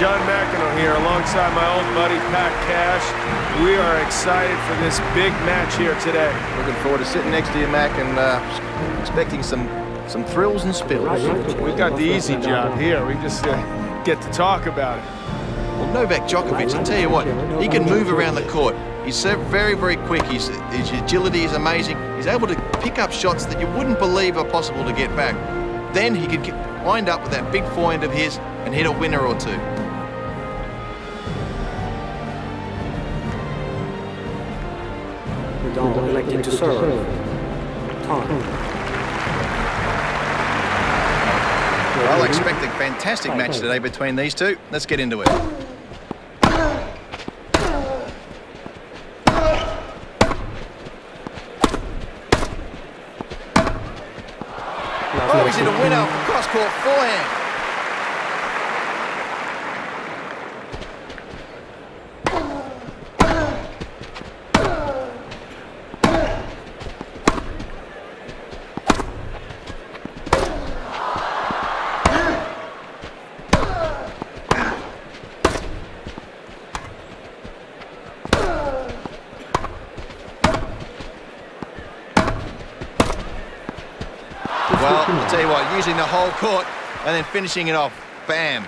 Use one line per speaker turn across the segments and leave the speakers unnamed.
John McEnroe here alongside my old buddy Pat Cash. We are excited for this big match here today.
Looking forward to sitting next to you, Mac, and expecting some thrills and spills.
We've got the easy job here. We just get to talk about it.
Well, Novak Djokovic, I tell you what, he can move around the court. He's very, very quick. His agility is amazing. He's able to pick up shots that you wouldn't believe are possible to get back. Then he could wind up with that big forehand of his and hit a winner or two.
Nadal elected to serve. Time.
I'll expect a fantastic match today between these two. Let's get into it. Oh, he's hit a winner from cross-court forehand. Well, I'll tell you what, using the whole court and then finishing it off. Bam.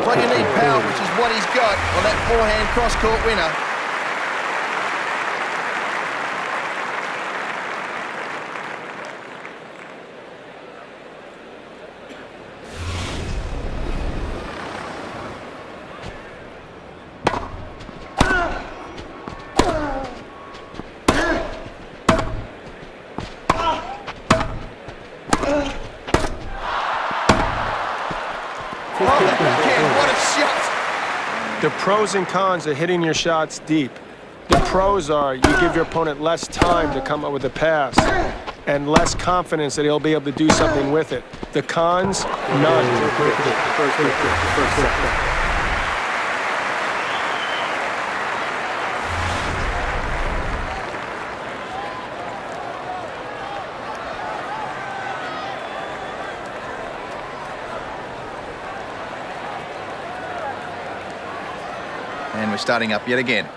Well, you need power, which is what he's got on that forehand cross-court winner. What a shot!
The pros and cons of hitting your shots deep. The pros are you give your opponent less time to come up with a pass and less confidence that he'll be able to do something with it. The cons, none.
And we're starting up yet again.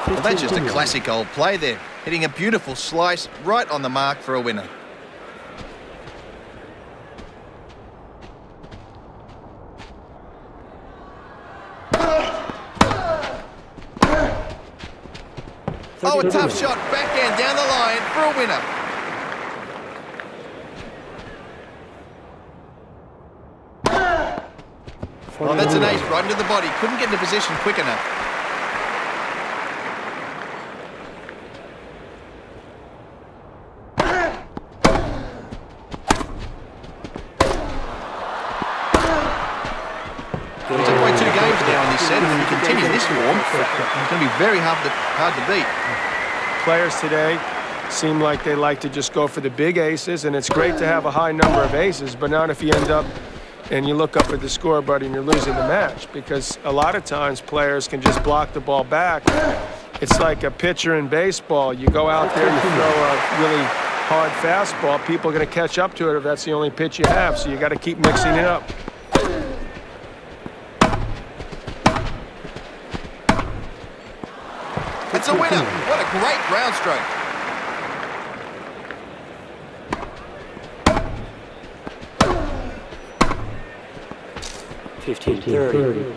Well, that's just a classic old play there, hitting a beautiful slice right on the mark for a winner. Oh, a tough shot, backhand down the line for a winner. Oh, that's an ace right into the body. Couldn't get into position quick enough. He's up by 2 games now in this set, and if he continues this form, it's going to be very hard to beat.
Players today seem like they like to just go for the big aces, and it's great to have a high number of aces, but not if you end up and you look up at the scoreboard and you're losing the match, because a lot of times players can just block the ball back. It's like a pitcher in baseball. You go out there, you throw a really hard fastball, people are going to catch up to it if that's the only pitch you have, so you got to keep mixing it up.
It's a winner. What a great ground stroke.
$15, $30.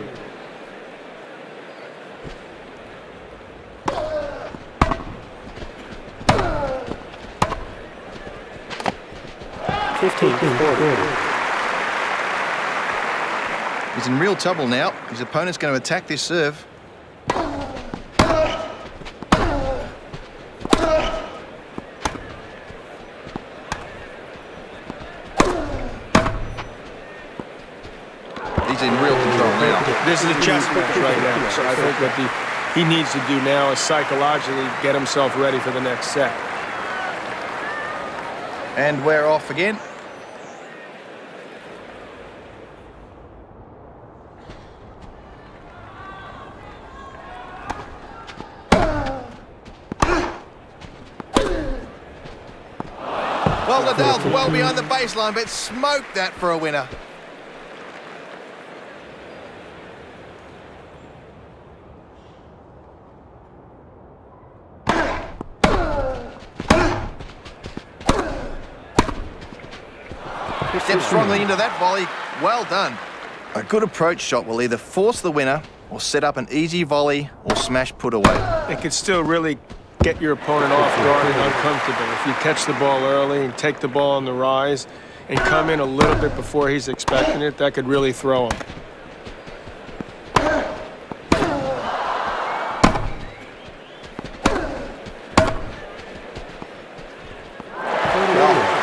He's in real trouble now. His opponent's going to attack this serve.
This is a chess match right now. So I think what he needs to do now is psychologically get himself ready for the next set.
And we're off again. Well, Nadal's well behind the baseline, but smoked that for a winner. Steps strongly into that volley. Well done. A good approach shot will either force the winner or set up an easy volley or smash put away.
It could still really get your opponent off guard and uncomfortable. If you catch the ball early and take the ball on the rise and come in a little bit before he's expecting it, that could really throw him.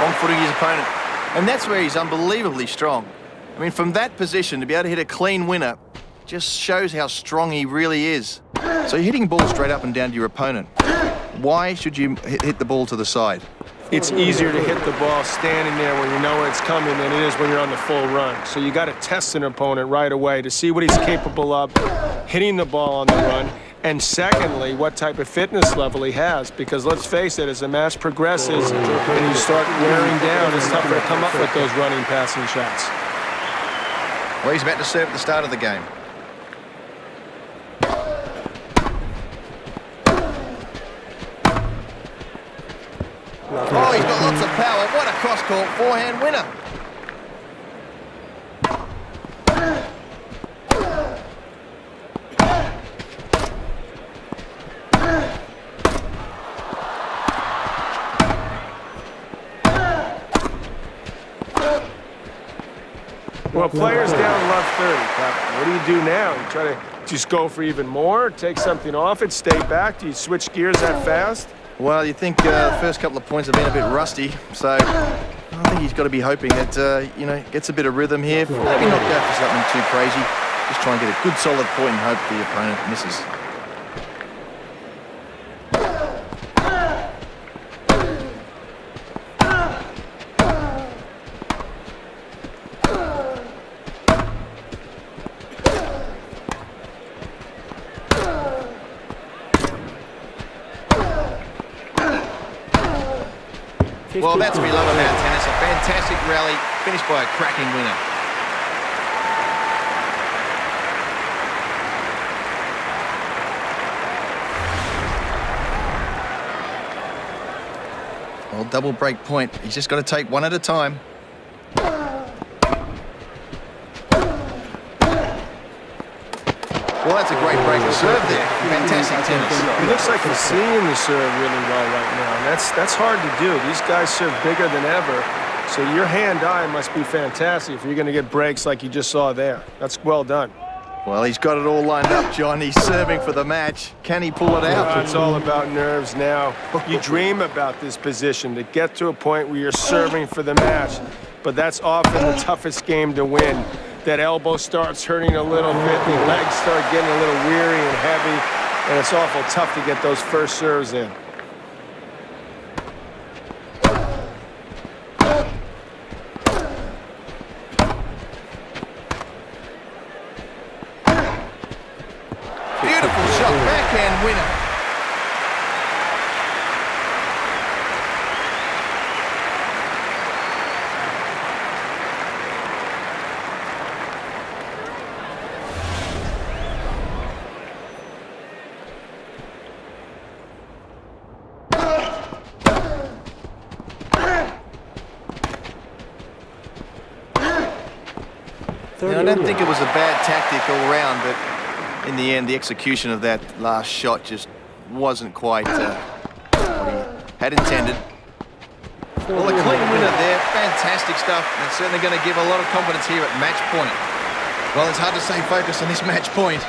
Wrong-footing his opponent. And that's where he's unbelievably strong. I mean, from that position, to be able to hit a clean winner just shows how strong he really is. So you're hitting balls straight up and down to your opponent. Why should you hit the ball to the side?
It's easier to hit the ball standing there when you know it's coming than it is when you're on the full run. So you got to test an opponent right away to see what he's capable of hitting the ball on the run. And secondly, what type of fitness level he has. Because let's face it, as the match progresses and you start wearing down, it's tougher to come up with those running, passing shots.
Well, he's about to serve at the start of the game. Oh, he's got lots of power. What a cross-court forehand winner.
Well, players down love 30, Captain. What do you do now? You try to just go for even more, take something off it, stay back? Do you switch gears that fast?
Well, you think the first couple of points have been a bit rusty, so I think he's got to be hoping that, you know, gets a bit of rhythm here. Maybe not go for something too crazy. Just try and get a good solid point and hope the opponent misses. Well, that's what we love about tennis. A fantastic rally, finished by a cracking winner. Well, double break point. He's just got to take one at a time. Well, that's a great break of serve there. Fantastic tennis.
It looks like he's seeing the serve really well right now. And that's hard to do. These guys serve bigger than ever. So your hand-eye must be fantastic if you're going to get breaks like you just saw there. That's well done.
Well, he's got it all lined up, John. He's serving for the match. Can he pull it out?
It's all about nerves now. You dream about this position, to get to a point where you're serving for the match. But that's often the toughest game to win. That elbow starts hurting a little bit, the legs start getting a little weary and heavy, and it's awful tough to get those first serves in.
Beautiful shot, backhand winner. I don't think it was a bad tactic all round, but in the end, the execution of that last shot just wasn't quite what he had intended. Well, a clean winner there, fantastic stuff, and certainly going to give a lot of confidence here at match point. Well, it's hard to stay focused on this match point.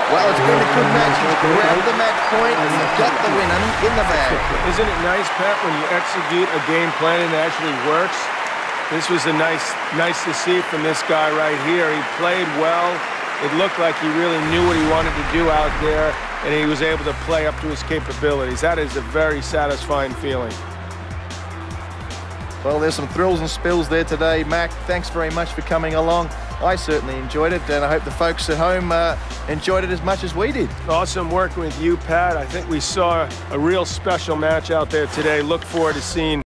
Well, it's been a good match. He's grabbed the match got the winner in the bag.
Isn't it nice, Pat, when you execute a game plan and it actually works? This was nice to see from this guy right here. He played well. It looked like he really knew what he wanted to do out there, and he was able to play up to his capabilities. That is a very satisfying feeling.
Well, there's some thrills and spills there today. Mac, thanks very much for coming along. I certainly enjoyed it, and I hope the folks at home enjoyed it as much as we did.
Awesome working with you, Pat. I think we saw a real special match out there today. Look forward to seeing